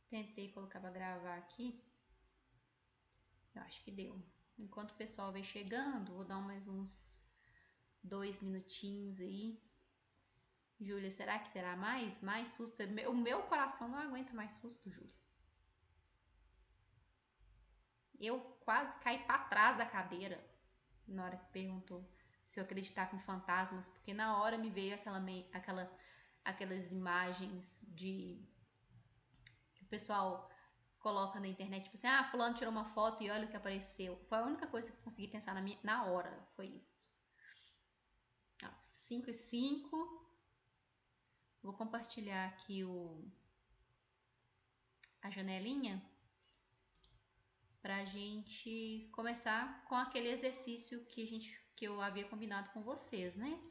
Tentei colocar para gravar aqui. Eu acho que deu. Enquanto o pessoal vem chegando, vou dar mais uns 2 minutinhos aí. Júlia, será que terá mais? Mais susto? O meu coração não aguenta mais susto, Júlia. Eu quase caí para trás da cadeira na hora que perguntou se eu acreditava em fantasmas, porque na hora me veio aquelas imagens de que o pessoal coloca na internet, tipo assim, fulano tirou uma foto e olha o que apareceu. Foi a única coisa que eu consegui pensar na hora, foi isso. 5 e 5. Vou compartilhar aqui a janelinha pra gente começar com aquele exercício que eu havia combinado com vocês, né?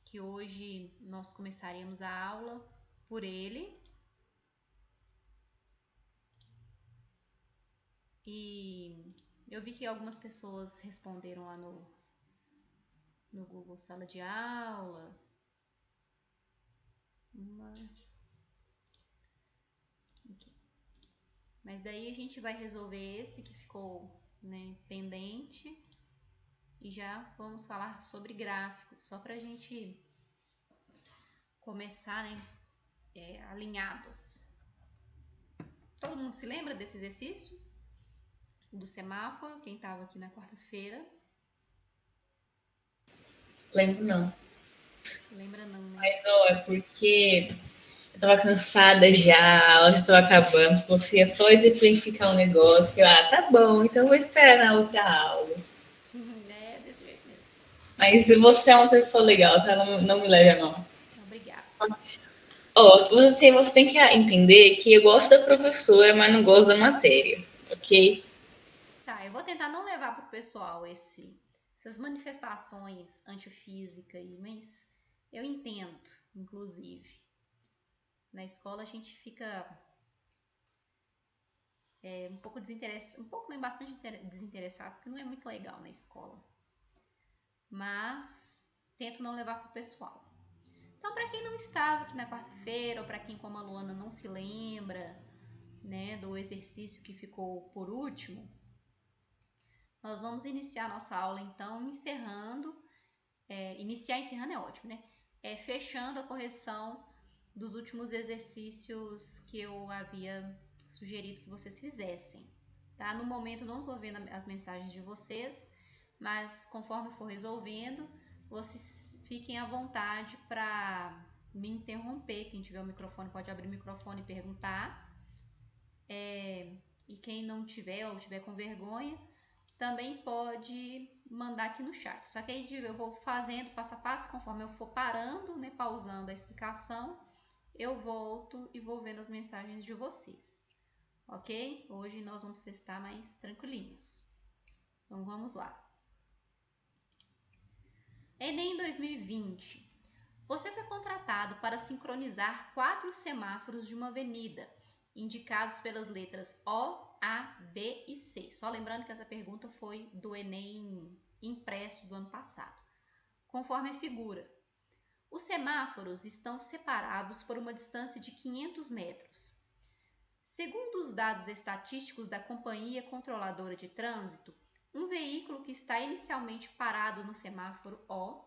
Que hoje nós começaríamos a aula por ele. E eu vi que algumas pessoas responderam lá no Google Sala de Aula. Mas daí a gente vai resolver esse que ficou, né, pendente e já vamos falar sobre gráficos, só pra gente começar, né, alinhados. Todo mundo se lembra desse exercício? Do semáforo, quem estava aqui na quarta-feira? Lembro não. Lembra não, né? Mas, ó, é porque eu tava cansada já, a aula já tava acabando. Se você ia só exemplificar um negócio, tá bom, então eu vou esperar na outra aula. É desse jeito mesmo. Mas você é uma pessoa legal, tá? Não me leve a mal. Obrigada. Ó, você tem que entender que eu gosto da professora, mas não gosto da matéria, ok? Tá, eu vou tentar não levar pro pessoal essas manifestações antifísica aí, mas eu entendo, inclusive. Na escola a gente fica um pouco desinteressado, um pouco, nem bastante desinteressado, porque não é muito legal na escola. Mas tento não levar pro pessoal. Então, para quem não estava aqui na quarta-feira, ou para quem, como a Luana, não se lembra, né, do exercício que ficou por último, nós vamos iniciar nossa aula, então, encerrando é ótimo, né? Fechando a correção dos últimos exercícios que eu havia sugerido que vocês fizessem, tá? No momento não estou vendo as mensagens de vocês, mas conforme for resolvendo, vocês fiquem à vontade para me interromper. Quem tiver o microfone pode abrir o microfone e perguntar. E quem não tiver ou tiver com vergonha, também pode mandar aqui no chat. Só que aí eu vou fazendo passo a passo, conforme eu for parando, né, pausando a explicação, eu volto e vou vendo as mensagens de vocês. Ok? Hoje nós vamos estar mais tranquilinhos. Então vamos lá. Enem 2020. Você foi contratado para sincronizar 4 semáforos de uma avenida, indicados pelas letras O, A, B e C. Só lembrando que essa pergunta foi do Enem impresso do ano passado. Conforme a figura, os semáforos estão separados por uma distância de 500 metros. Segundo os dados estatísticos da Companhia Controladora de Trânsito, um veículo que está inicialmente parado no semáforo O.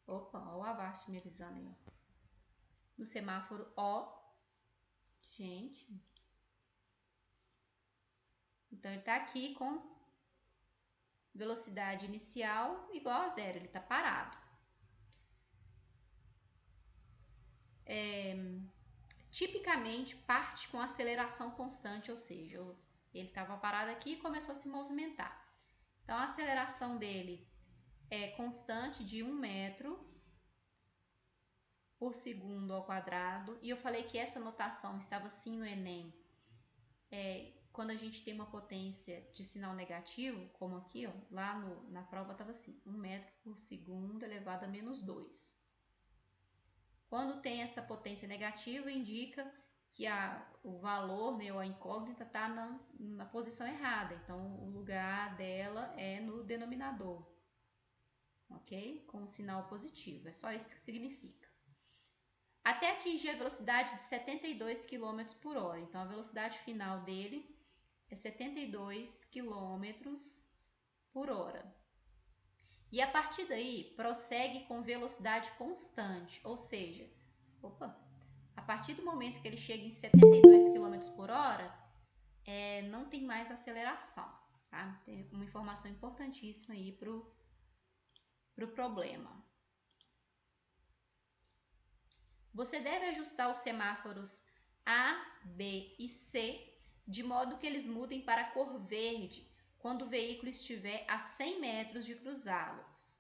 Opa, ó o Avast me avisando aí, ó. No semáforo O. Gente. Então ele está aqui com velocidade inicial igual a zero, ele está parado. Tipicamente parte com aceleração constante, ou seja, ele estava parado aqui e começou a se movimentar. Então a aceleração dele é constante de 1 metro por segundo ao quadrado. E eu falei que essa notação estava sim no Enem. Quando a gente tem uma potência de sinal negativo, como aqui, ó, lá na prova estava assim, 1 metro por segundo elevado a menos 2. Quando tem essa potência negativa, indica que o valor, né, ou a incógnita, está na posição errada. Então, o lugar dela é no denominador, ok? Com o sinal positivo. É só isso que significa. até atingir a velocidade de 72 km por hora. Então, a velocidade final dele é 72 km por hora. E a partir daí, prossegue com velocidade constante, ou seja, a partir do momento que ele chega em 72 km por hora, não tem mais aceleração. Tá? Tem uma informação importantíssima aí para o problema. Você deve ajustar os semáforos A, B e C de modo que eles mudem para a cor verde quando o veículo estiver a 100 metros de cruzá-los,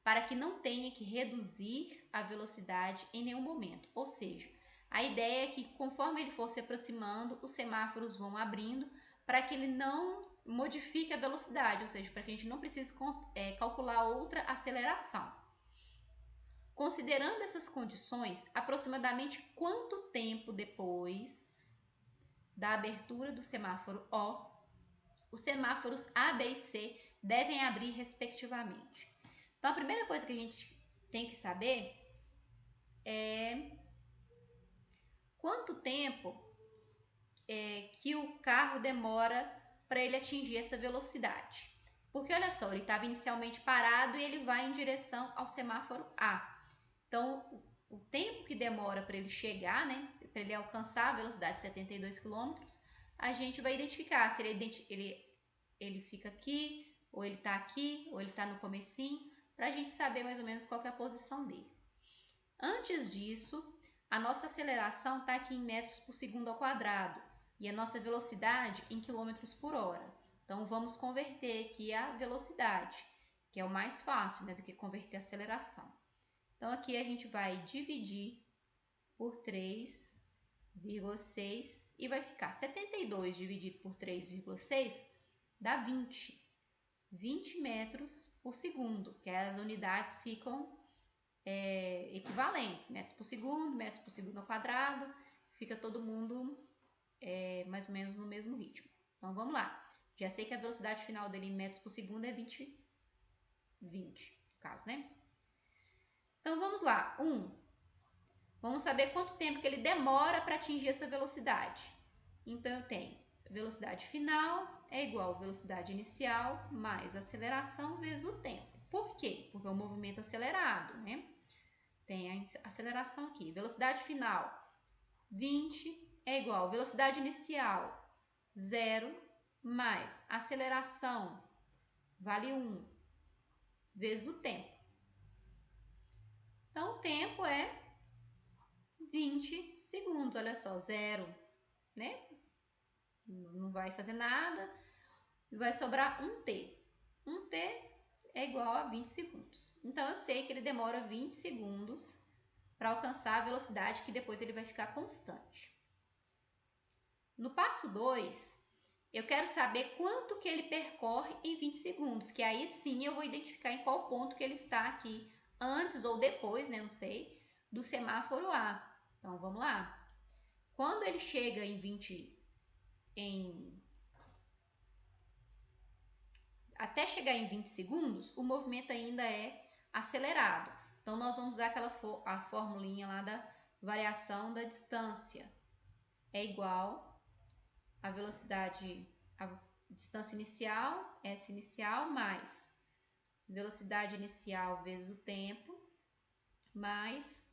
para que não tenha que reduzir a velocidade em nenhum momento. Ou seja, a ideia é que conforme ele for se aproximando, os semáforos vão abrindo para que ele não modifique a velocidade, ou seja, para que a gente não precise calcular outra aceleração. Considerando essas condições, aproximadamente quanto tempo depois da abertura do semáforo O, os semáforos A, B e C devem abrir respectivamente. Então, a primeira coisa que a gente tem que saber é quanto tempo que o carro demora para ele atingir essa velocidade. Porque olha só, ele estava inicialmente parado e ele vai em direção ao semáforo A. Então, o tempo que demora para ele chegar, né, para ele alcançar a velocidade de 72 km, a gente vai identificar se ele fica aqui, ou ele está aqui, ou ele está no comecinho, para a gente saber mais ou menos qual que é a posição dele. Antes disso, a nossa aceleração está aqui em metros por segundo ao quadrado e a nossa velocidade em quilômetros por hora. Então, vamos converter aqui a velocidade, que é o mais fácil, né, do que converter a aceleração. Então, aqui a gente vai dividir por 3,6 e vai ficar 72 dividido por 3,6 dá 20. 20 metros por segundo, que as unidades ficam equivalentes. Metros por segundo ao quadrado, fica todo mundo mais ou menos no mesmo ritmo. Então, vamos lá. Já sei que a velocidade final dele em metros por segundo é 20 no caso, né? Então, vamos lá. Vamos saber quanto tempo que ele demora para atingir essa velocidade. Então, eu tenho velocidade final é igual a velocidade inicial mais aceleração vezes o tempo. Por quê? Porque é um movimento acelerado, né? Tem a aceleração aqui. Velocidade final, 20 é igual a velocidade inicial, 0, mais aceleração, vale 1, vezes o tempo. Então, o tempo é 20 segundos, olha só, 0, né? Não vai fazer nada, vai sobrar 1t. 1t é igual a 20 segundos. Então, eu sei que ele demora 20 segundos para alcançar a velocidade que depois ele vai ficar constante. No passo 2, eu quero saber quanto que ele percorre em 20 segundos, que aí sim eu vou identificar em qual ponto que ele está aqui, antes ou depois, né, não sei, do semáforo A. Então, vamos lá. Quando ele chega até chegar em 20 segundos, o movimento ainda é acelerado. Então, nós vamos usar a formulinha lá da variação da distância. É igual a velocidade, a distância inicial, S inicial, mais velocidade inicial vezes o tempo, mais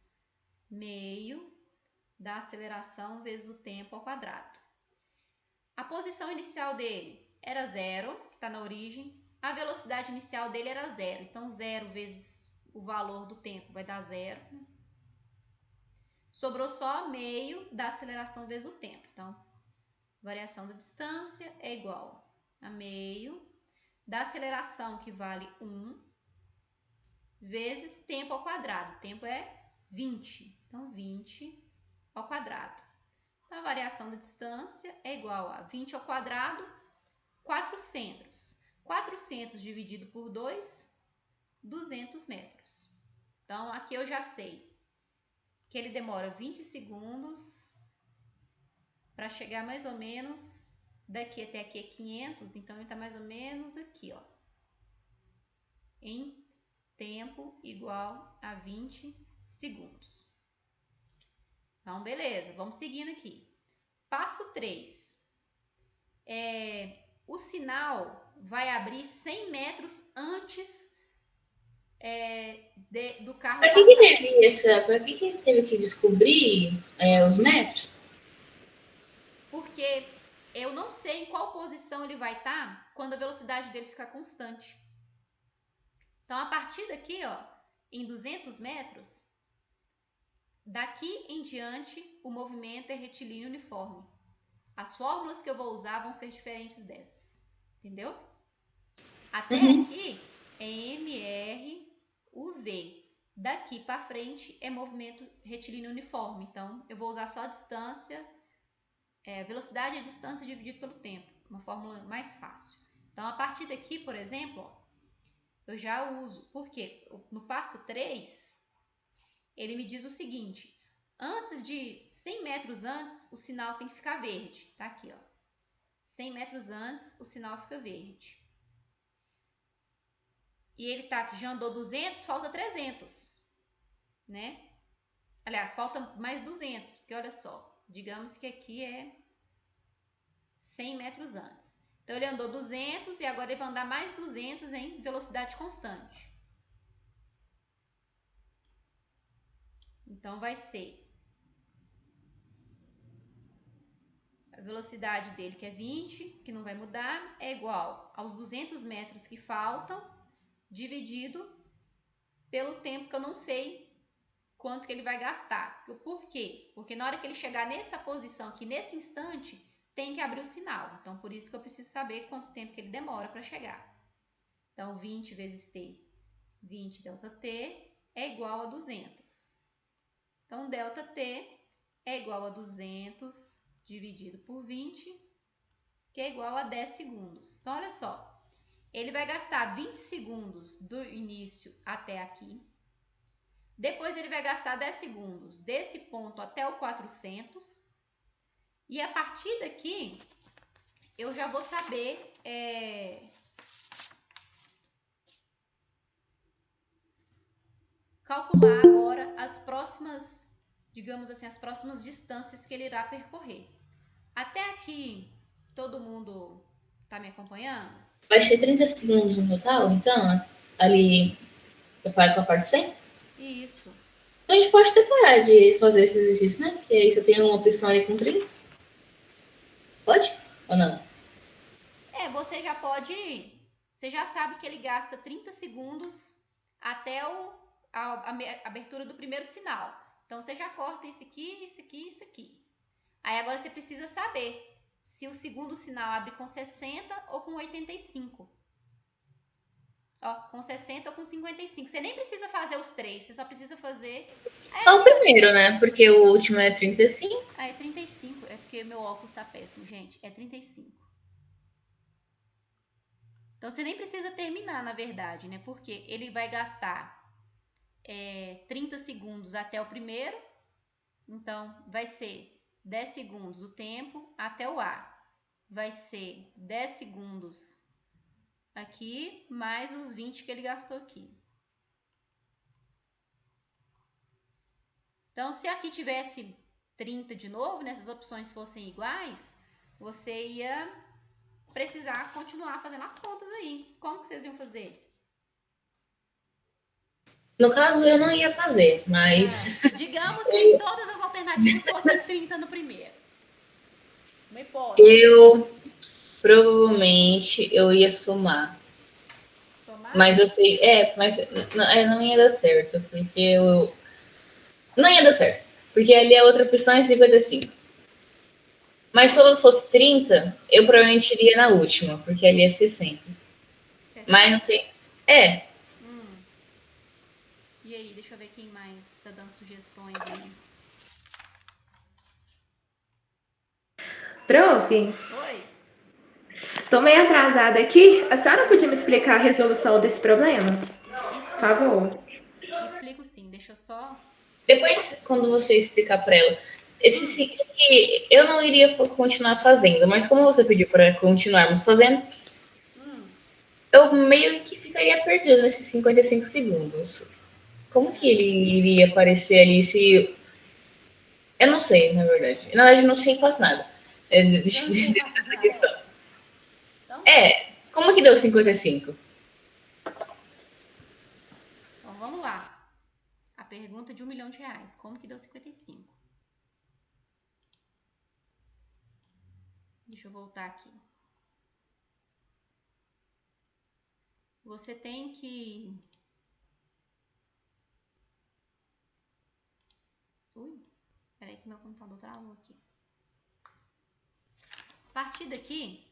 meio da aceleração vezes o tempo ao quadrado. A posição inicial dele era 0, que está na origem. A velocidade inicial dele era 0. Então, 0 vezes o valor do tempo vai dar 0. Sobrou só meio da aceleração vezes o tempo. Então, variação da distância é igual a meio da aceleração, que vale 1, vezes tempo ao quadrado. Tempo é 20. Então, 20 ao quadrado. Então, a variação da distância é igual a 20 ao quadrado, 400. 400 dividido por 2, 200 metros. Então, aqui eu já sei que ele demora 20 segundos para chegar mais ou menos daqui até aqui é 500, então ele está mais ou menos aqui, ó, em tempo igual a 20 segundos. Então, beleza, vamos seguindo aqui. Passo 3. O sinal vai abrir 100 metros antes do carro Para passar. que ele teve que descobrir os metros? Porque eu não sei em qual posição ele vai estar quando a velocidade dele ficar constante. Então, a partir daqui, ó, em 200 metros, daqui em diante, o movimento é retilíneo uniforme. As fórmulas que eu vou usar vão ser diferentes dessas. Entendeu? Até aqui é MRUV. Daqui para frente é movimento retilíneo uniforme. Então, eu vou usar só a distância, velocidade e a distância dividido pelo tempo. Uma fórmula mais fácil. Então, a partir daqui, por exemplo, ó, eu já uso. Por quê? No passo 3, ele me diz o seguinte. Antes de 100 metros antes, o sinal tem que ficar verde. Tá aqui, ó. 100 metros antes, o sinal fica verde. E ele tá aqui, já andou 200, falta 300, né? Aliás, falta mais 200, porque olha só, digamos que aqui é 100 metros antes. Então, ele andou 200 e agora ele vai andar mais 200 em velocidade constante. Então, vai ser a velocidade dele, que é 20, que não vai mudar, é igual aos 200 metros que faltam, dividido pelo tempo que eu não sei quanto que ele vai gastar. Por quê? Porque na hora que ele chegar nessa posição aqui, nesse instante, tem que abrir o sinal. Então, por isso que eu preciso saber quanto tempo que ele demora para chegar. Então, 20 vezes T, 20 ΔT, é igual a 200. Então, ΔT é igual a 200 dividido por 20, que é igual a 10 segundos. Então, olha só. Ele vai gastar 20 segundos do início até aqui. Depois ele vai gastar 10 segundos desse ponto até o 400. E a partir daqui, eu já vou saber calcular agora as próximas, digamos assim, as próximas distâncias que ele irá percorrer. Até aqui, todo mundo tá me acompanhando? Vai ser 30 segundos no total, então, ali eu paro com a parte 100? Isso. Então a gente pode até parar de fazer esse exercício, né? Porque aí só tem uma opção ali com 30. Pode ou não? Você já pode. Você já sabe que ele gasta 30 segundos até a abertura do primeiro sinal. Então você já corta isso aqui, isso aqui, isso aqui. Aí agora você precisa saber se o segundo sinal abre com 60 ou com 85. Ó, com 60 ou com 55. Você nem precisa fazer os três, você só precisa fazer. Só o primeiro, né? Porque o último é 35. É 35. É porque meu óculos tá péssimo, gente. É 35. Então você nem precisa terminar, na verdade, né? Porque ele vai gastar 30 segundos até o primeiro. Então vai ser 10 segundos o tempo até o A. Vai ser 10 segundos aqui, mais os 20 que ele gastou aqui. Então, se aqui tivesse 30 de novo, né, essas opções fossem iguais, você ia precisar continuar fazendo as contas aí. Como que vocês iam fazer? No caso, eu não ia fazer, mas... digamos que todas as alternativas fossem 30 no primeiro. Uma hipótese. Eu provavelmente eu ia somar. Somar? Mas eu sei... mas não ia dar certo, porque eu... Não ia dar certo, porque ali a outra opção é 55. Mas se todas fossem 30, eu provavelmente iria na última, porque ali é 60. 60? Mas não tem... E aí, deixa eu ver quem mais tá dando sugestões aí. Prof. Oi. Tô meio atrasada aqui. A senhora podia me explicar a resolução desse problema? Por favor. Explico sim, deixa eu só... Depois, quando você explicar para ela, esse sim, que eu não iria continuar fazendo, mas como você pediu para continuarmos fazendo, eu meio que ficaria perdido nesses 55 segundos. Como que ele iria aparecer ali se Eu não sei, na verdade. Na verdade, eu não sei quase nada. Deixa Eu não sei eu quantos essa nada. questão. Então tá. Como que deu 55? Então vamos lá. A pergunta de R$1 milhão. Como que deu 55? Deixa eu voltar aqui. Você tem que... Ui, peraí que meu computador travou aqui. A partir daqui,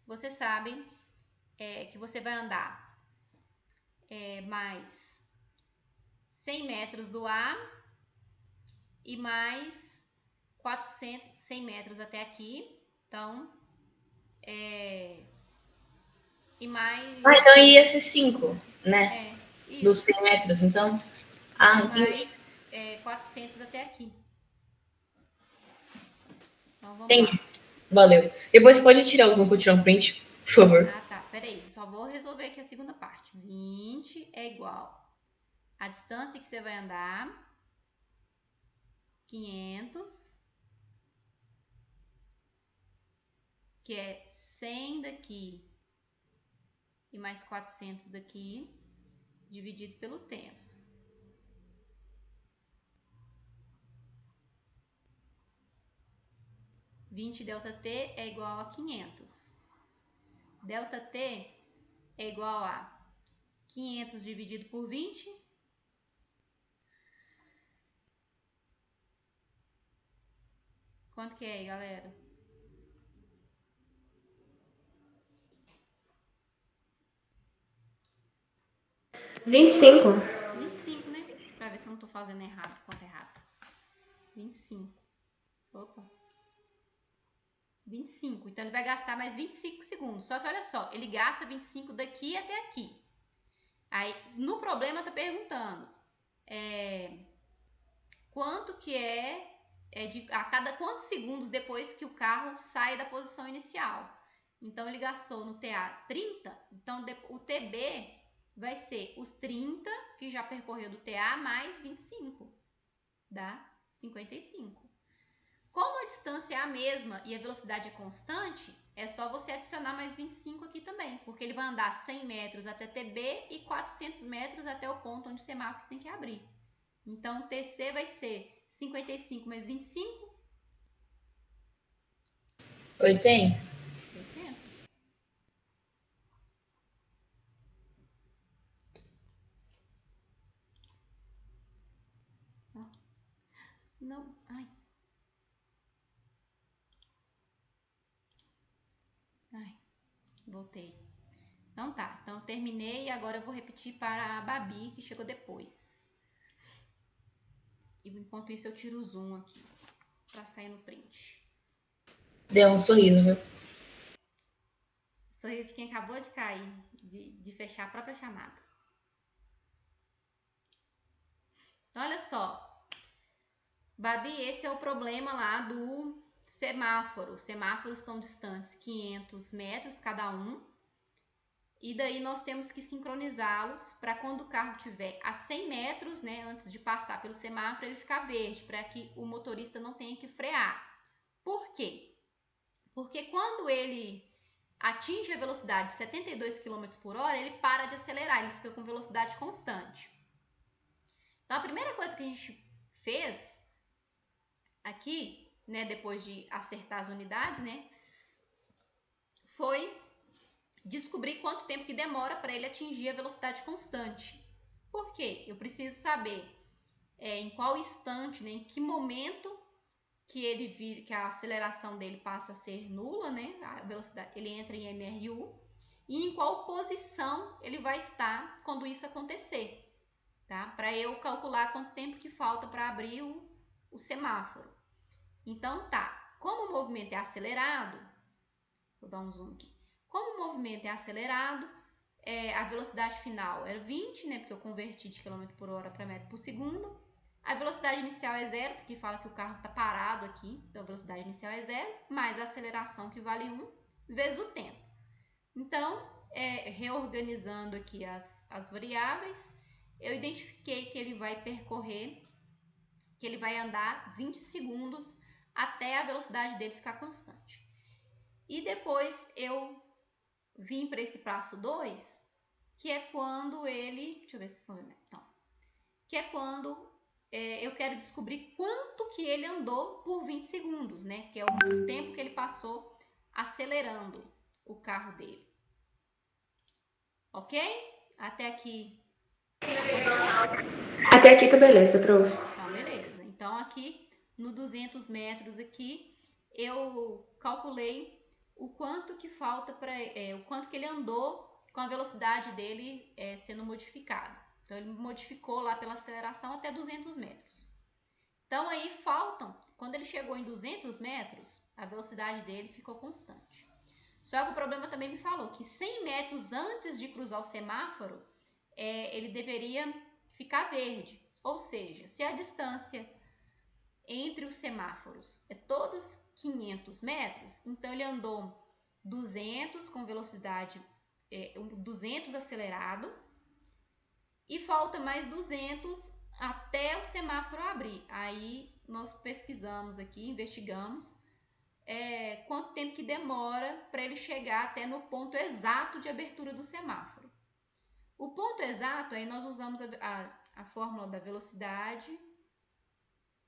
você sabe que você vai andar mais 100 metros do A e mais 100 metros até aqui. Então, e mais... Então ia ser 5, né? Dos Isso. 100 metros, então. E Entendi. mais 400 até aqui. Então, vamos Entendi. lá. Valeu. Depois pode tirar o zoom para tirar um print, por favor. Ah, tá. Peraí, só vou resolver aqui a segunda parte. 20 é igual a distância que você vai andar, 500, que é 100 daqui e mais 400 daqui, dividido pelo tempo. Δt é igual a 500. Δt é igual a 500 dividido por 20. Quanto que é aí, galera? 25. 25, né? Pra ver se eu não tô fazendo errado, conta errada. 25. Opa. 25. Então ele vai gastar mais 25 segundos. Só que olha só, ele gasta 25 daqui até aqui. Aí, no problema tá perguntando quanto que a cada quantos segundos depois que o carro sai da posição inicial. Então ele gastou no TA 30, então o TB vai ser os 30 que já percorreu do TA mais 25, dá 55. Como a distância é a mesma e a velocidade é constante, é só você adicionar mais 25 aqui também, porque ele vai andar 100 metros até TB e 400 metros até o ponto onde o semáforo tem que abrir. Então, o TC vai ser 55 mais 25? 80. 80. Não, ai. Ai, voltei. Então tá, então terminei e agora eu vou repetir para a Babi, que chegou depois. E enquanto isso eu tiro o zoom aqui, para sair no print. Deu um sorriso, viu? Sorriso de quem acabou de cair, de fechar a própria chamada. Então, olha só. Babi, esse é o problema lá do semáforo. Os semáforos estão distantes 500 metros cada um. E daí nós temos que sincronizá-los para quando o carro tiver a 100 metros, né, antes de passar pelo semáforo, ele ficar verde, para que o motorista não tenha que frear. Por quê? Porque quando ele atinge a velocidade de 72 km por hora, ele para de acelerar, ele fica com velocidade constante. Então, a primeira coisa que a gente fez aqui, né, depois de acertar as unidades, né, foi descobrir quanto tempo que demora para ele atingir a velocidade constante. Por quê? Eu preciso saber em qual instante, né, em que momento que a aceleração dele passa a ser nula, né, a velocidade, ele entra em MRU, e em qual posição ele vai estar quando isso acontecer, tá? Para eu calcular quanto tempo que falta para abrir o semáforo. Então tá, como o movimento é acelerado, vou dar um zoom aqui. Como o movimento é acelerado, a velocidade final era 20, né? Porque eu converti de km por hora para metro por segundo. A velocidade inicial é 0, porque fala que o carro está parado aqui. Então, a velocidade inicial é 0, mais a aceleração, que vale 1, vezes o tempo. Então, reorganizando aqui as variáveis, eu identifiquei que ele vai percorrer que ele vai andar 20 segundos até a velocidade dele ficar constante. E depois eu vim para esse passo 2, que é quando ele... Deixa eu ver se vocês estão vendo. Então, que é quando eu quero descobrir quanto que ele andou por 20 segundos, né? Que é o tempo que ele passou acelerando o carro dele. Ok? Até aqui. Até aqui tá beleza, prof. Então, beleza. Então, aqui no 200 metros aqui, eu calculei o quanto que falta para... o quanto que ele andou com a velocidade dele sendo modificada. Então, ele modificou lá pela aceleração até 200 metros. Então, aí faltam... Quando ele chegou em 200 metros, a velocidade dele ficou constante. Só que o problema também me falou que 100 metros antes de cruzar o semáforo, ele deveria ficar verde. Ou seja, se a distância entre os semáforos é todas 500 metros, então ele andou 200 com velocidade 200 acelerado e falta mais 200 até o semáforo abrir. Aí nós pesquisamos aqui, investigamos quanto tempo que demora para ele chegar até no ponto exato de abertura do semáforo. O ponto exato, aí nós usamos a fórmula da velocidade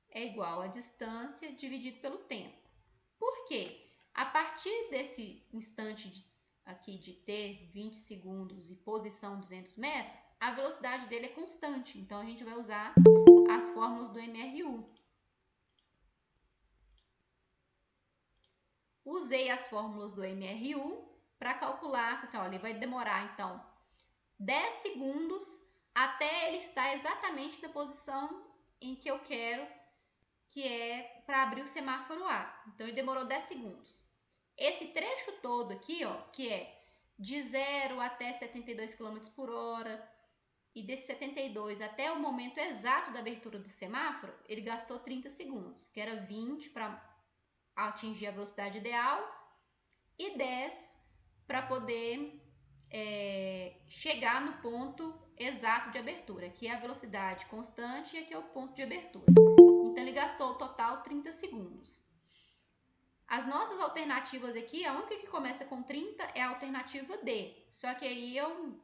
é igual a distância dividido pelo tempo. Por quê? A partir desse instante aqui de t 20 segundos e posição 200 metros, a velocidade dele é constante. Então, a gente vai usar as fórmulas do MRU. Usei as fórmulas do MRU para calcular, assim, olha, ele vai demorar, então, 10 segundos até ele estar exatamente na posição em que eu quero, que é para abrir o semáforo A. Então, ele demorou 10 segundos. Esse trecho todo aqui, ó, que é de 0 até 72 km por hora, e desse 72 até o momento exato da abertura do semáforo, ele gastou 30 segundos, que era 20 para atingir a velocidade ideal e 10 para poder chegar no ponto exato de abertura, que é a velocidade constante e aqui é o ponto de abertura. Então, ele gastou o total 30 segundos. As nossas alternativas aqui, a única que começa com 30 é a alternativa D. Só que aí eu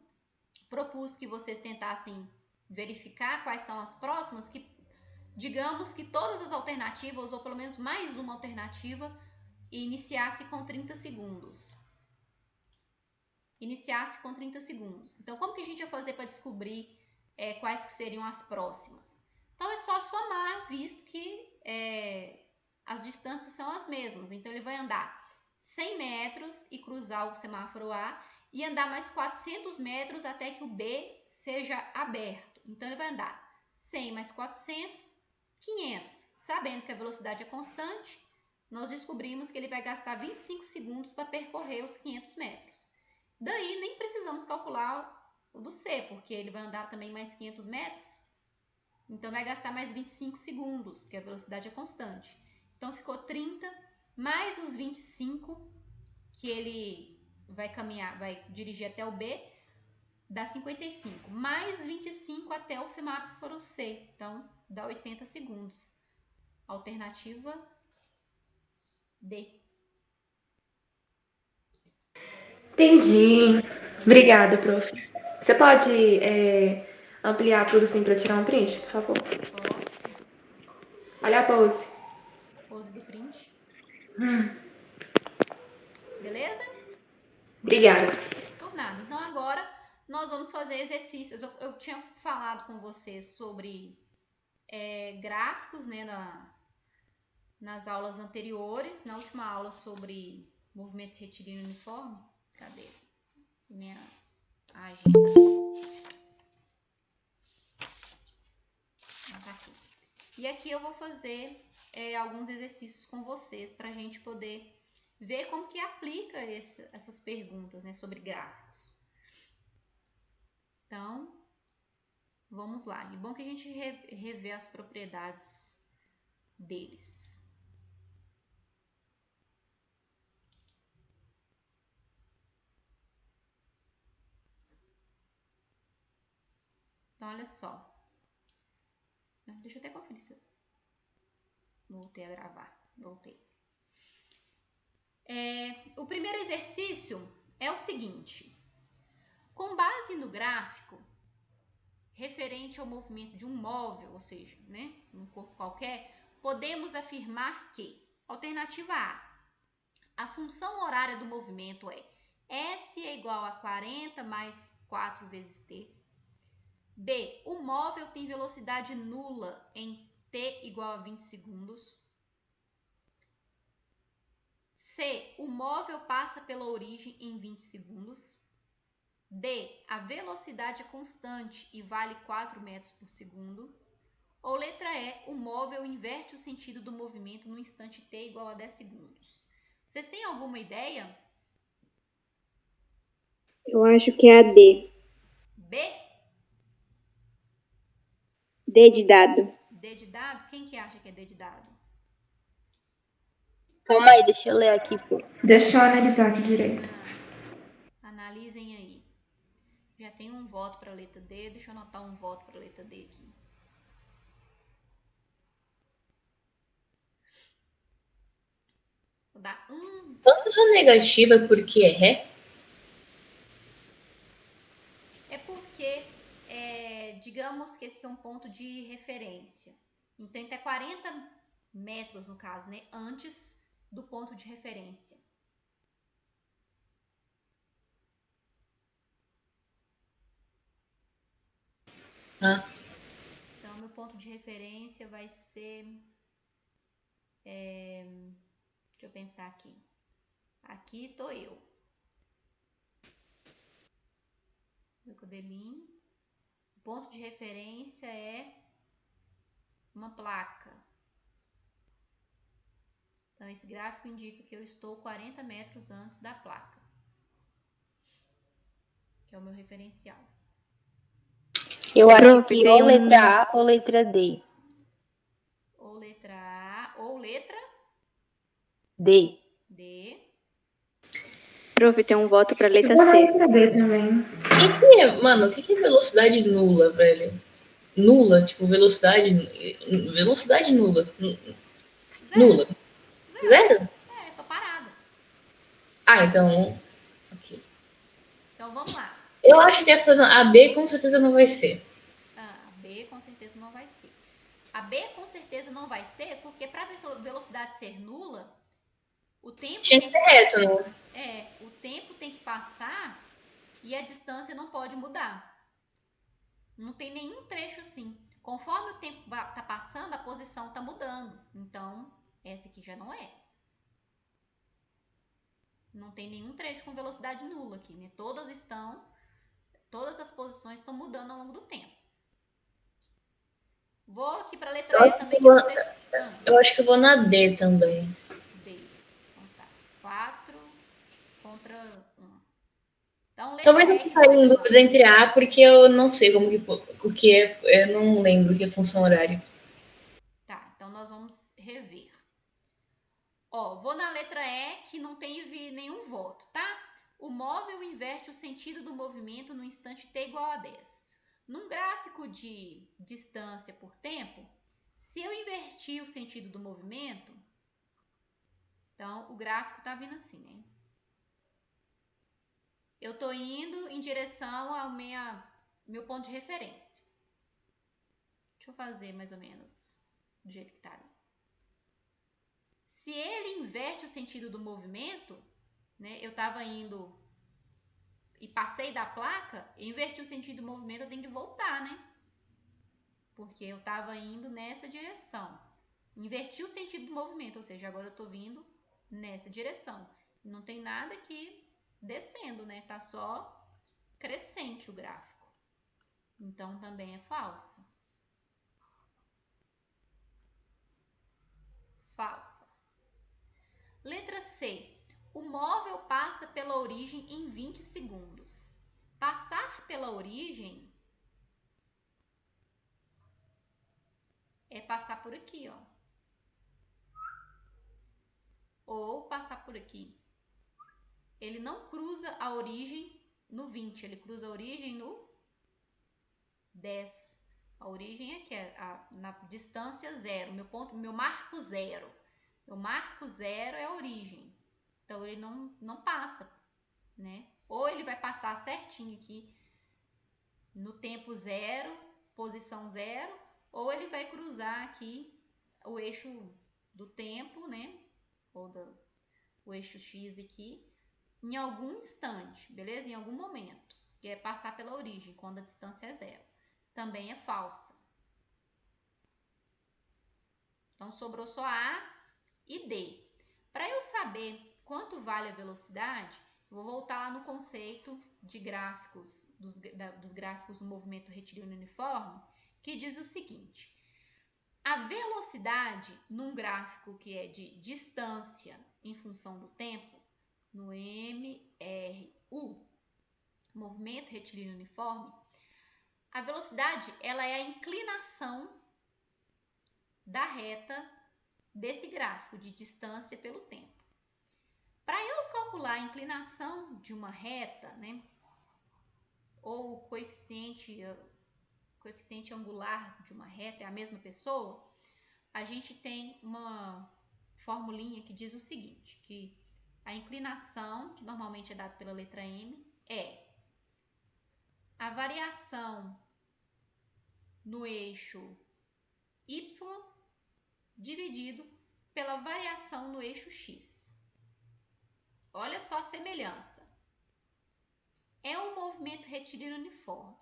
propus que vocês tentassem verificar quais são as próximas, que digamos que todas as alternativas, ou pelo menos mais uma alternativa, iniciasse com 30 segundos. Então, como que a gente vai fazer para descobrir quais que seriam as próximas? Então, é só somar, visto que as distâncias são as mesmas. Então, ele vai andar 100 metros e cruzar o semáforo A e andar mais 400 metros até que o B seja aberto. Então, ele vai andar 100 mais 400, 500. Sabendo que a velocidade é constante, nós descobrimos que ele vai gastar 25 segundos para percorrer os 500 metros. Daí, nem precisamos calcular o do C, porque ele vai andar também mais 500 metros. Então, vai gastar mais 25 segundos, porque a velocidade é constante. Então, ficou 30 mais os 25 que ele vai caminhar, vai dirigir até o B, dá 55. Mais 25 até o semáforo C. Então, dá 80 segundos. Alternativa D. Entendi. Obrigada, prof. Você pode ampliar tudo assim para tirar um print, por favor? Posso. Olha a pose. Pose do print. Beleza? Obrigada. Por nada. Então, agora nós vamos fazer exercícios. Eu tinha falado com vocês sobre gráficos, né, nas aulas anteriores. Na última aula sobre movimento retilíneo uniforme. Cadê minha agenda? Tá aqui. E aqui eu vou fazer alguns exercícios com vocês para a gente poder ver como que aplica essas perguntas, né, sobre gráficos. Então, vamos lá. E bom que a gente revê as propriedades deles. Então, olha só. Deixa eu até conferir se eu Voltei a gravar. Voltei. O primeiro exercício é o seguinte. Com base no gráfico, referente ao movimento de um móvel, ou seja, né, um corpo qualquer, podemos afirmar que, alternativa A função horária do movimento é S é igual a 40 mais 4 vezes T. B, o móvel tem velocidade nula em T igual a 20 segundos. C, o móvel passa pela origem em 20 segundos. D, a velocidade é constante e vale 4 metros por segundo. Ou letra E, o móvel inverte o sentido do movimento no instante T igual a 10 segundos. Vocês têm alguma ideia? Eu acho que é a D. B? D de dado. D de dado? Quem que acha que é D de dado? Calma aí, deixa eu ler aqui, pô. Deixa eu analisar aqui direito. Analisem aí. Já tem um voto para a letra D. Deixa eu anotar um voto para a letra D aqui. Vou dar um. Tanta negativa porque é ré? É porque, digamos que esse aqui é um ponto de referência. Então, até 40 metros, no caso, né? Antes do ponto de referência. Então, meu ponto de referência vai ser... deixa eu pensar aqui. Aqui tô eu. Meu cabelinho. O ponto de referência é uma placa. Então, esse gráfico indica que eu estou 40 metros antes da placa, que é o meu referencial. Eu acho que ou letra A ou letra D. Ou letra A, ou letra D. D. Prof, tem um voto pra letra Eu vou na C. letra B também. Mano, o que é velocidade nula, velho? Nula, tipo, velocidade nula. Nula. Zero? Tô parada. Então... Ok. Então, vamos lá. Eu acho que a B com certeza não vai ser. A B com certeza não vai ser. A B com certeza não vai ser porque para a velocidade ser nula, o tempo Tinha que ser reto, né? o tempo tem que passar e a distância não pode mudar. Não tem nenhum trecho assim. Conforme o tempo tá passando, a posição tá mudando. Então, essa aqui já não é. Não tem nenhum trecho com velocidade nula aqui, né? Todas as posições estão mudando ao longo do tempo. Vou aqui para a letra E também. Eu acho que eu vou na D também. D. Então tá. 4 contra 1. Então, letra Talvez eu E. fique em dúvida entre A, porque eu não sei o que é. Eu não lembro o que é função horária. Tá, então nós vamos rever. Vou na letra E, que não teve nenhum voto, tá? O móvel inverte o sentido do movimento no instante T igual a 10. Num gráfico de distância por tempo, se eu invertir o sentido do movimento, então o gráfico tá vindo assim, né? Eu tô indo em direção ao meu ponto de referência. Deixa eu fazer mais ou menos do jeito que tá ali. Se ele inverte o sentido do movimento, né? Eu tava indo e passei da placa, eu inverti o sentido do movimento, eu tenho que voltar, né? Porque eu tava indo nessa direção. Inverti o sentido do movimento, ou seja, agora eu tô vindo nessa direção. Não tem nada aqui descendo, né? Tá só crescente o gráfico. Então, também é falsa. Falsa. Letra C. O móvel passa pela origem em 20 segundos. Passar pela origem é passar por aqui, ó. Ou passar por aqui. Ele não cruza a origem no 20, ele cruza a origem no 10. A origem aqui é na distância zero, meu marco zero. Meu marco zero é a origem. Então, ele não passa, né? Ou ele vai passar certinho aqui no tempo zero, posição zero, ou ele vai cruzar aqui o eixo do tempo, né? Ou o eixo X aqui, em algum instante, beleza? Em algum momento, que é passar pela origem, quando a distância é zero. Também é falsa. Então, sobrou só A e D. Para eu saber quanto vale a velocidade, eu vou voltar lá no conceito de gráficos, dos gráficos do movimento retilíneo uniforme, que diz o seguinte: a velocidade num gráfico que é de distância em função do tempo, no MRU, movimento retilíneo uniforme, a velocidade ela é a inclinação da reta desse gráfico de distância pelo tempo. Para eu calcular a inclinação de uma reta, né, ou o coeficiente angular de uma reta é a mesma pessoa, a gente tem uma formulinha que diz o seguinte, que a inclinação, que normalmente é dada pela letra M, é a variação no eixo Y dividido pela variação no eixo X. Olha só a semelhança. É um movimento retilíneo uniforme.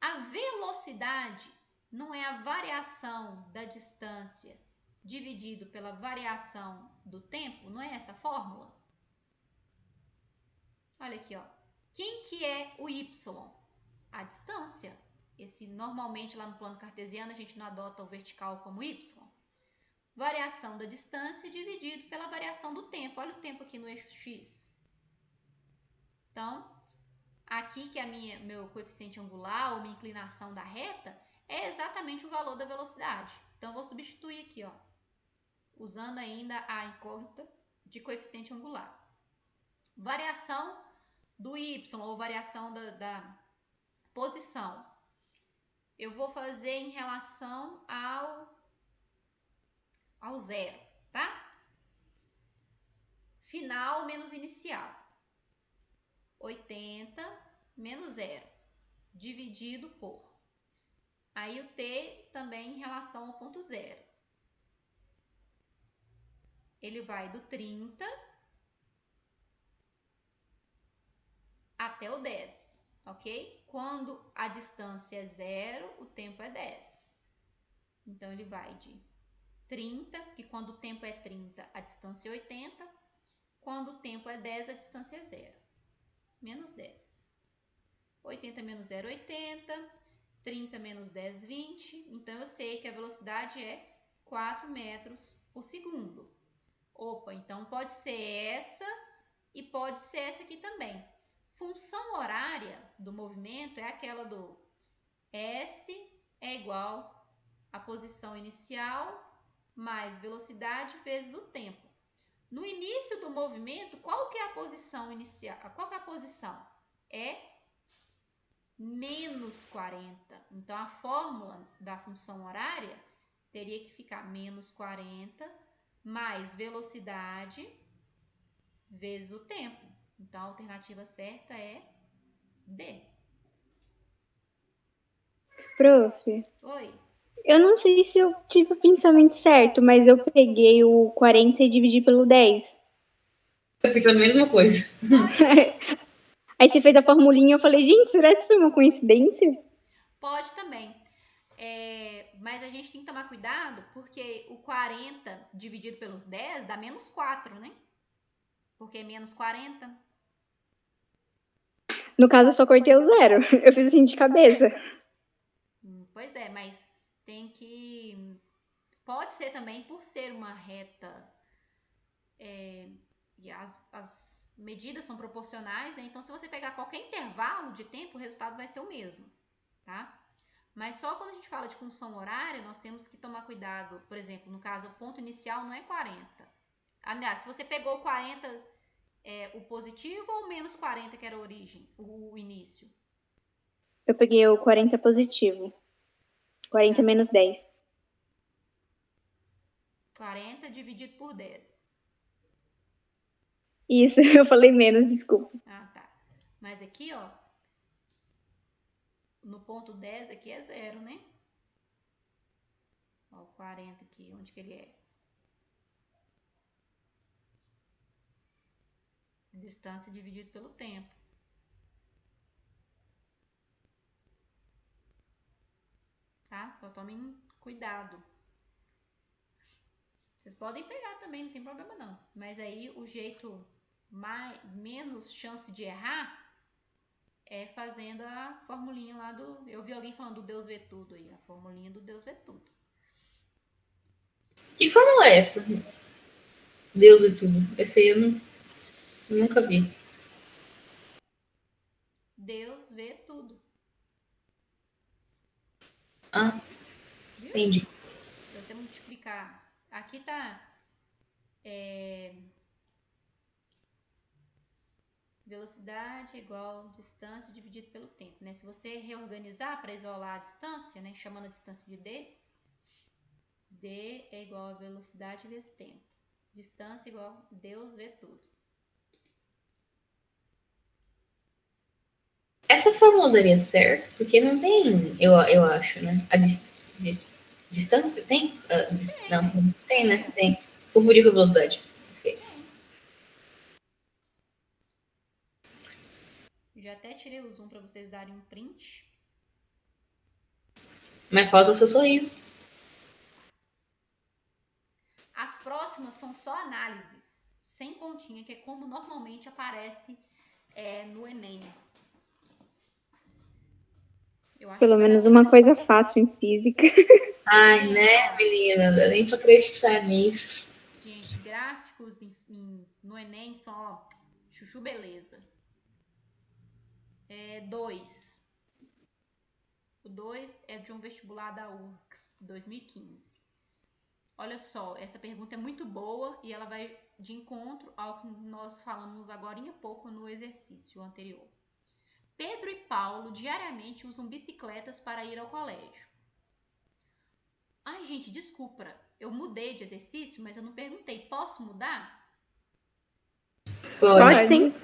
A velocidade não é a variação da distância dividido pela variação do tempo? Não é essa a fórmula? Olha aqui, ó. Quem que é o Y? A distância. Normalmente lá no plano cartesiano a gente não adota o vertical como Y. Variação da distância dividido pela variação do tempo. Olha o tempo aqui no eixo X. Então, aqui que é meu coeficiente angular ou minha inclinação da reta é exatamente o valor da velocidade. Então, eu vou substituir aqui, ó, usando ainda a incógnita de coeficiente angular. Variação do Y ou variação da posição. Eu vou fazer em relação ao zero, tá? Final menos inicial. 80 menos zero, dividido por. Aí o T também em relação ao ponto zero. Ele vai do 30 até o 10, ok? Quando a distância é zero, o tempo é 10. Então, ele vai de 30, que quando o tempo é 30, a distância é 80. Quando o tempo é 10, a distância é zero. Menos 10. 80 menos 0, 80. 30 menos 10, 20. Então, eu sei que a velocidade é 4 metros por segundo. Opa, então pode ser essa e pode ser essa aqui também. Função horária do movimento é aquela do S é igual a posição inicial mais velocidade vezes o tempo. No início do movimento, qual que é a posição inicial? Qual que é a posição? É menos 40. Então, a fórmula da função horária teria que ficar menos 40 mais velocidade vezes o tempo. Então, a alternativa certa é D. Prof, Oi. eu não sei se eu tive o pensamento certo, mas eu peguei o 40 e dividi pelo 10. Eu fiz a mesma coisa. Aí você fez a formulinha e eu falei, gente, será que foi uma coincidência? Pode também. Mas a gente tem que tomar cuidado porque o 40 dividido pelo 10 dá menos 4, né? Porque é menos 40. No caso, eu só cortei o 0. Eu fiz assim de cabeça. Pois é, mas tem que... Pode ser também por ser uma reta... E as medidas são proporcionais, né? Então, se você pegar qualquer intervalo de tempo, o resultado vai ser o mesmo, tá? Mas só quando a gente fala de função horária, nós temos que tomar cuidado. Por exemplo, no caso, o ponto inicial não é 40. Aliás, se você pegou 40, o positivo ou menos 40, que era a origem, o início? Eu peguei o 40 positivo. 40 menos 10. 40 dividido por 10. Isso, eu falei menos, desculpa. Ah, tá. Mas aqui, ó, no ponto 10 aqui é 0, né? Ó, o 40 aqui, onde que ele é? Distância dividido pelo tempo. Tá? Só tomem cuidado. Vocês podem pegar também, não tem problema não. Mas aí o jeito menos chance de errar é fazendo a formulinha lá do... Eu vi alguém falando do Deus vê tudo aí. A formulinha do Deus vê tudo. Que fórmula é essa? Deus e tudo. Essa aí eu nunca vi. Deus vê tudo. Ah, Viu? entendi. Se você multiplicar... Aqui tá... Velocidade é igual distância dividido pelo tempo, né? Se você reorganizar para isolar a distância, né? Chamando a distância de D, D é igual a velocidade vezes tempo. Distância é igual Deus vê tudo. Essa fórmula daria certo, porque não tem, eu acho, né? Distância tem? Não tem, né? Tem. Confundir com velocidade. Já até tirei o zoom para vocês darem um print. Mas falta o seu sorriso. As próximas são só análises, sem pontinha, que é como normalmente aparece no Enem. Eu acho Pelo que vai menos dar uma bem coisa fácil em física. Ai, né, menina? Não dá nem pra acreditar nisso. Gente, gráficos no Enem só chuchu beleza. 2. O 2 é de um vestibular da URGS, 2015. Olha só, essa pergunta é muito boa e ela vai de encontro ao que nós falamos agora em pouco no exercício anterior. Pedro e Paulo diariamente usam bicicletas para ir ao colégio. Ai, gente, desculpa, eu mudei de exercício, mas eu não perguntei. Posso mudar? Pode sim.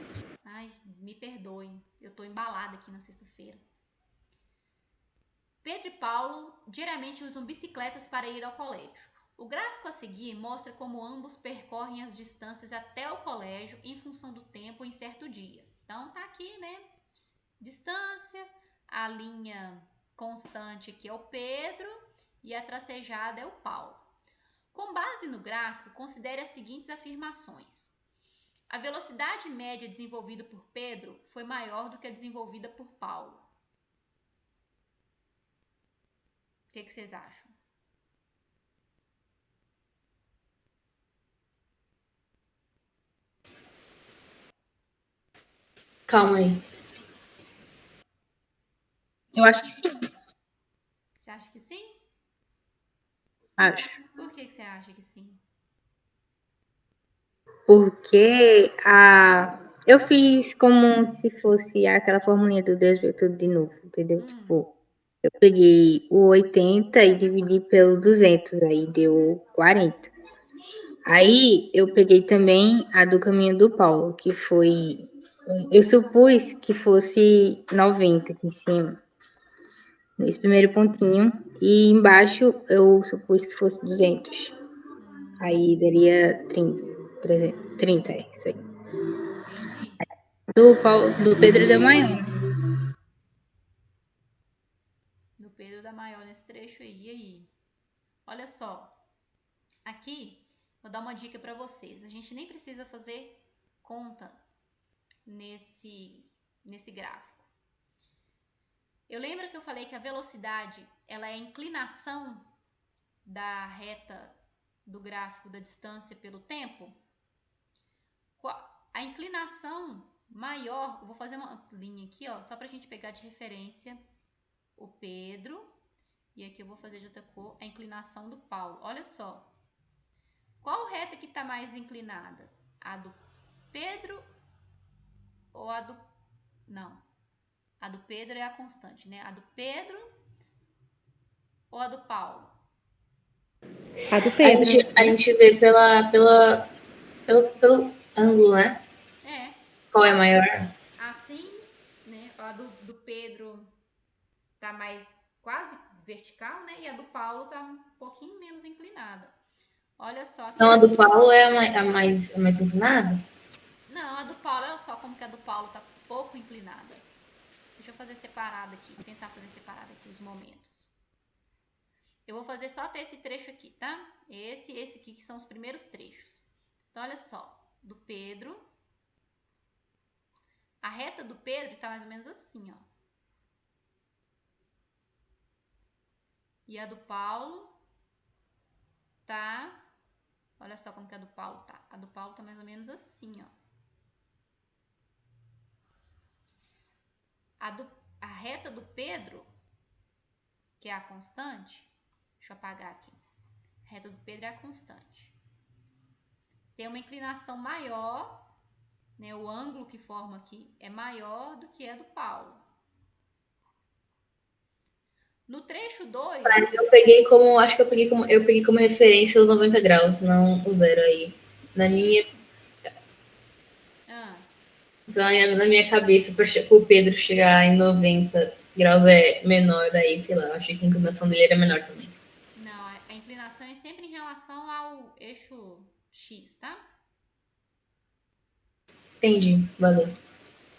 Ai, me perdoem, eu tô embalada aqui na sexta-feira. Pedro e Paulo diariamente usam bicicletas para ir ao colégio. O gráfico a seguir mostra como ambos percorrem as distâncias até o colégio em função do tempo em certo dia. Então tá aqui, né? Distância, a linha constante aqui é o Pedro e a tracejada é o Paulo. Com base no gráfico, considere as seguintes afirmações. A velocidade média desenvolvida por Pedro foi maior do que a desenvolvida por Paulo. O que vocês acham? Calma aí. Eu acho que sim. Você acha que sim? Acho. Por que você acha que sim? Porque eu fiz como se fosse aquela formulinha do Deus ver tudo de novo, entendeu? Tipo, eu peguei o 80 e dividi pelo 200, aí deu 40. Aí eu peguei também a do caminho do Paulo, que foi... Eu supus que fosse 90 aqui em cima, nesse primeiro pontinho. E embaixo eu supus que fosse 200. Aí daria 30. 30, é isso aí. Entendi. Do Pedro da Manhã. Do Pedro da Maior nesse trecho aí. E aí? Olha só. Aqui, vou dar uma dica para vocês. A gente nem precisa fazer conta nesse gráfico. Eu lembro que eu falei que a velocidade ela é a inclinação da reta do gráfico da distância pelo tempo. A inclinação maior, eu vou fazer uma linha aqui, ó, só para a gente pegar de referência o Pedro. E aqui eu vou fazer de outra cor a inclinação do Paulo. Olha só. Qual reta que está mais inclinada? A do Pedro ou a do... Não. A do Pedro é a constante, né? A do Pedro ou a do Paulo? A do Pedro. A gente vê pelo ângulo, né? É. Qual é maior? Assim, né? A do Pedro tá mais quase vertical, né? E a do Paulo tá um pouquinho menos inclinada. Olha só. Então, a do Paulo é a mais inclinada? Não, a do Paulo, olha só como que a do Paulo tá pouco inclinada. Deixa eu fazer separado aqui, tentar fazer separado aqui os momentos. Eu vou fazer só até esse trecho aqui, tá? Esse e esse aqui que são os primeiros trechos. Então, olha só, do Pedro. A reta do Pedro tá mais ou menos assim, ó. E a do Paulo tá... Olha só como que a do Paulo tá. A do Paulo tá mais ou menos assim, ó. A reta do Pedro, que é a constante, deixa eu apagar aqui. A reta do Pedro é a constante. Tem uma inclinação maior, né? O ângulo que forma aqui é maior do que a do Paulo. No trecho 2... Mas eu peguei como, acho que eu peguei como referência os 90 graus, não o zero aí. Na minha... Então, na minha cabeça, para o Pedro chegar em 90 graus é menor, daí, sei lá, eu achei que a inclinação dele era menor também. Não, a inclinação é sempre em relação ao eixo X, tá? Entendi, valeu.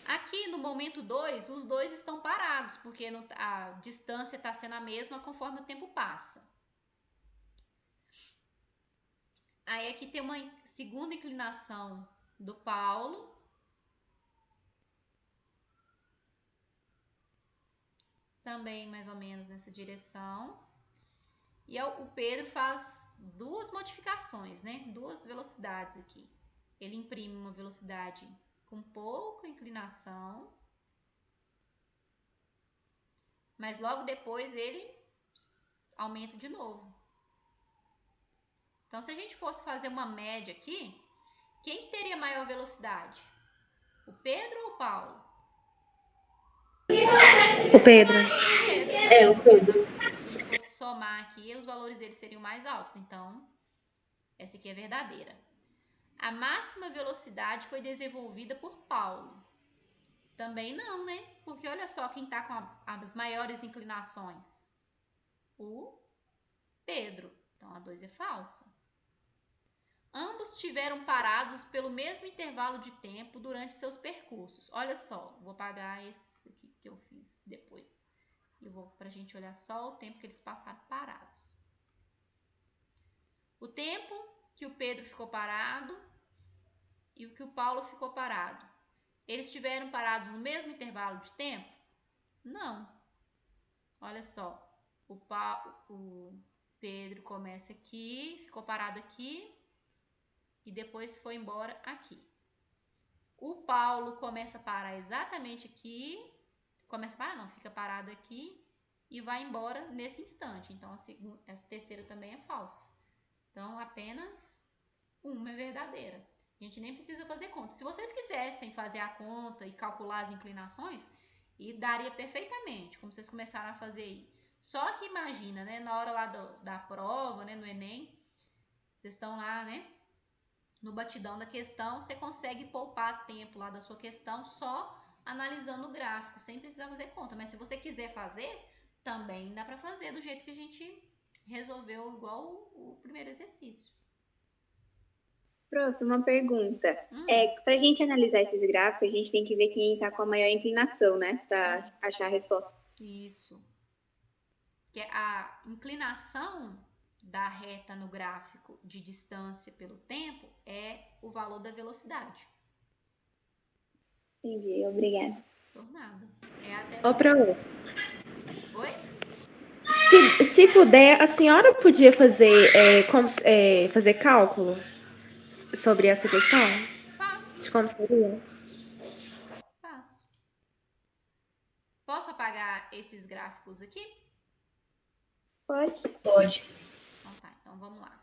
Aqui no momento 2, os dois estão parados, porque a distância está sendo a mesma conforme o tempo passa. Aí aqui tem uma segunda inclinação do Paulo. Também mais ou menos nessa direção. E o Pedro faz duas modificações, né? Duas velocidades aqui. Ele imprime uma velocidade com pouca inclinação, mas logo depois ele aumenta de novo. Então, se a gente fosse fazer uma média aqui, quem teria maior velocidade? O Pedro ou o Paulo? O Pedro. É, o Pedro. Se a gente fosse somar aqui, os valores dele seriam mais altos. Então, essa aqui é verdadeira. A máxima velocidade foi desenvolvida por Paulo. Também não, né? Porque olha só quem está com as maiores inclinações. O Pedro. Então, a 2 é falsa. Ambos tiveram parados pelo mesmo intervalo de tempo durante seus percursos. Olha só, vou apagar esses aqui que eu fiz depois. Eu vou para a gente olhar só o tempo que eles passaram parados. O tempo que o Pedro ficou parado e o que o Paulo ficou parado. Eles estiveram parados no mesmo intervalo de tempo? Não. Olha só, o Pedro começa aqui, ficou parado aqui e depois foi embora aqui. O Paulo começa a parar exatamente aqui, fica parado aqui e vai embora nesse instante. Então, a terceira também é falsa. Então, apenas uma é verdadeira. A gente nem precisa fazer conta. Se vocês quisessem fazer a conta e calcular as inclinações, e daria perfeitamente, como vocês começaram a fazer aí. Só que imagina, né, na hora lá da prova, né, no Enem, vocês estão lá, né, no batidão da questão, você consegue poupar tempo lá da sua questão só analisando o gráfico, sem precisar fazer conta. Mas se você quiser fazer, também dá para fazer do jeito que a gente resolveu igual o primeiro exercício. Prof, uma pergunta. Para a gente analisar esses gráficos, a gente tem que ver quem está com a maior inclinação, né? Para achar a resposta. Isso. Que a inclinação da reta no gráfico de distância pelo tempo é o valor da velocidade. Entendi, obrigada. Por nada. É até Ô, Pro, Oi? se puder, a senhora podia fazer, fazer cálculo sobre essa questão? Faço. De como seria? Faço. Posso apagar esses gráficos aqui? Pode. Pode. Então tá, então vamos lá.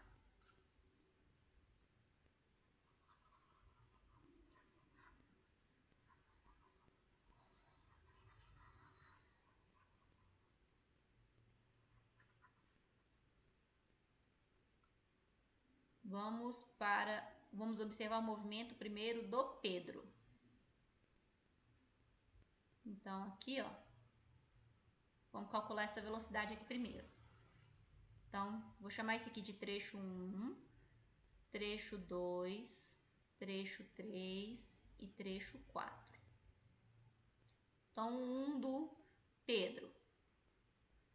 Vamos observar o movimento primeiro do Pedro. Então, aqui, ó, vamos calcular essa velocidade aqui primeiro. Então, vou chamar esse aqui de trecho 1, trecho 2, trecho 3 e trecho 4. Então, 1 do Pedro.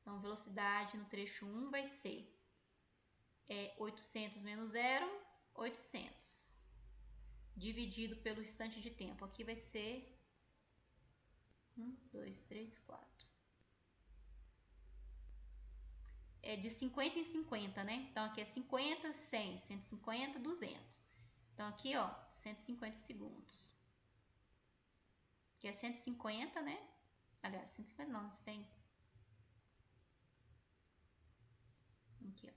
Então, velocidade no trecho 1 vai ser 800 menos 0, 800. Dividido pelo instante de tempo. Aqui vai ser 1, 2, 3, 4. É de 50 em 50, né? Então, aqui é 50, 100, 150, 200. Então, aqui, ó, 150 segundos. Que é 150, né? Aliás, 150 não, 100. Aqui, ó.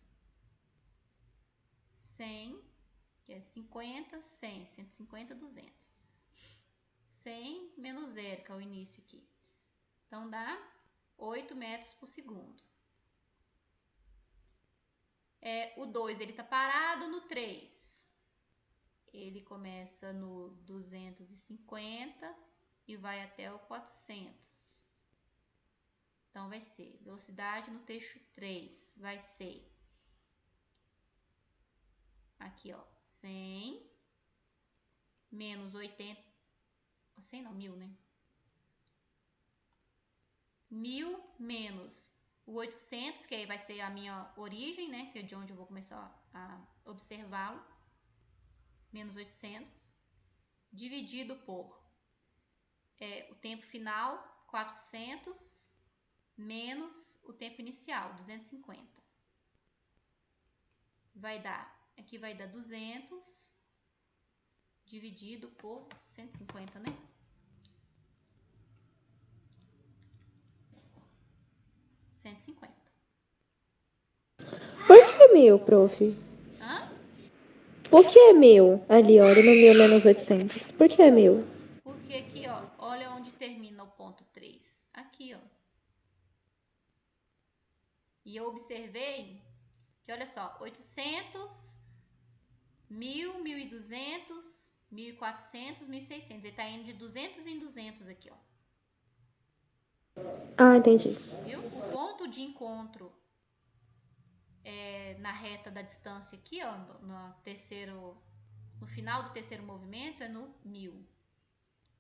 100, que é 50, 100, 150, 200. 100 menos 0, que é o início aqui. Então, dá 8 metros por segundo. O 2, ele tá parado no 3. Ele começa no 250 e vai até o 400. Então, vai ser velocidade no trecho 3, vai ser aqui, ó, 100 menos 80, 100 não, 1000, né? 1000 menos o 800, que aí vai ser a minha origem, né? Que é de onde eu vou começar a observá-lo. Menos 800, dividido por o tempo final, 400, menos o tempo inicial, 250. Aqui vai dar 200, dividido por 150, né? 150. Por que 1000, prof? Hã? Por que 1000 ali, olha, no 1000 menos 800? Por que 1000? Porque aqui, ó, olha onde termina o ponto 3. Aqui, ó. E eu observei que, olha só, 800, 1000, 1200, 1400, 1600. Ele tá indo de 200 em 200 aqui, ó. Ah, entendi. Viu? O ponto de encontro na reta da distância aqui, ó, no final do terceiro movimento é no 1000.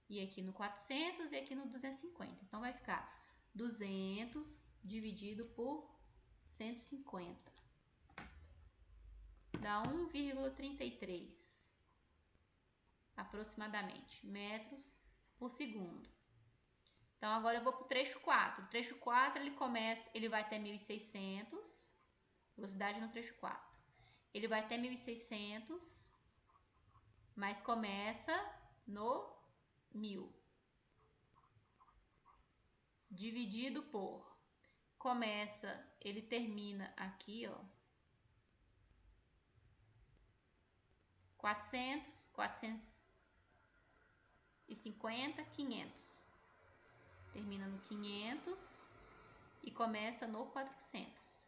E aqui no 400 e aqui no 250. Então, vai ficar 200 dividido por 150. Dá 1,33 aproximadamente metros por segundo. Então, agora eu vou para o trecho 4. O trecho 4, ele vai até 1.600, velocidade no trecho 4. Ele vai até 1.600, mas começa no 1000. Dividido por, ele termina aqui, ó, 400, 450, 500. Termina no 500 e começa no 400.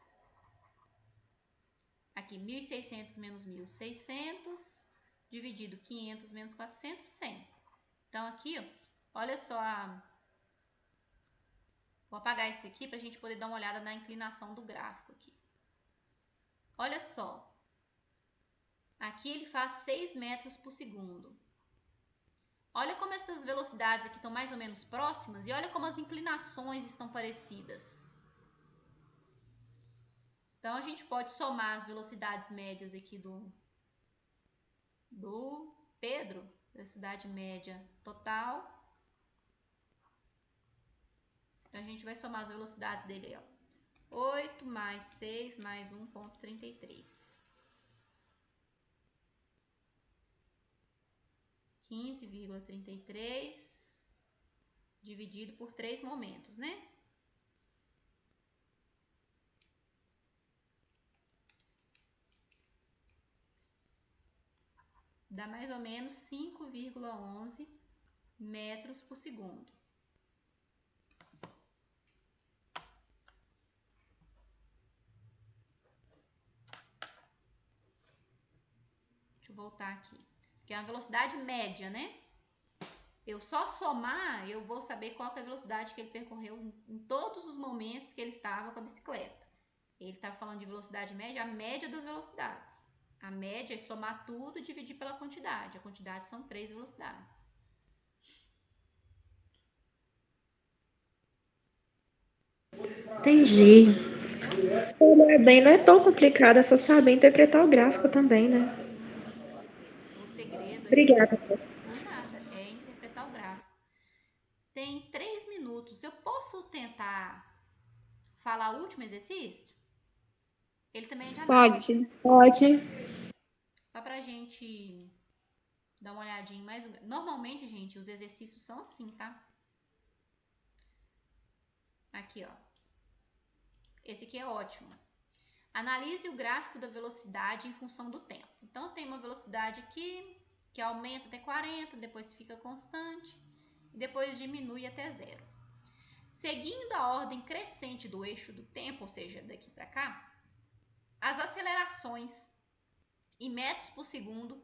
Aqui, 1.600 menos 1.600, dividido 500 menos 400, 100. Então, aqui, ó, olha só, vou apagar esse aqui para a gente poder dar uma olhada na inclinação do gráfico aqui. Olha só, aqui ele faz 6 metros por segundo. Olha como essas velocidades aqui estão mais ou menos próximas e olha como as inclinações estão parecidas. Então, a gente pode somar as velocidades médias aqui do Pedro, velocidade média total. Então, a gente vai somar as velocidades dele aí, ó. 8 mais 6 mais 1,33. 15,33 dividido por 3 momentos, né? Dá mais ou menos 5,11 metros por segundo. botar aqui. Que é uma velocidade média, né? Eu só somar, eu vou saber qual que é a velocidade que ele percorreu em todos os momentos que ele estava com a bicicleta. Ele está falando de velocidade média, a média das velocidades. A média é somar tudo e dividir pela quantidade. A quantidade são 3 velocidades. Entendi. Se olhar bem, não é tão complicado, é só saber interpretar o gráfico também, né? O segredo aí, Obrigada. por nada, é interpretar o gráfico. Tem 3 minutos. Eu posso tentar falar o último exercício? Ele também é de análise. Pode. Pode. Só pra gente dar uma olhadinha mais. Normalmente, gente, os exercícios são assim, tá? Aqui, ó. Esse aqui é ótimo. Analise o gráfico da velocidade em função do tempo. Então, tem uma velocidade aqui que aumenta até 40, depois fica constante e depois diminui até 0. Seguindo a ordem crescente do eixo do tempo, ou seja, daqui para cá, as acelerações em metros por segundo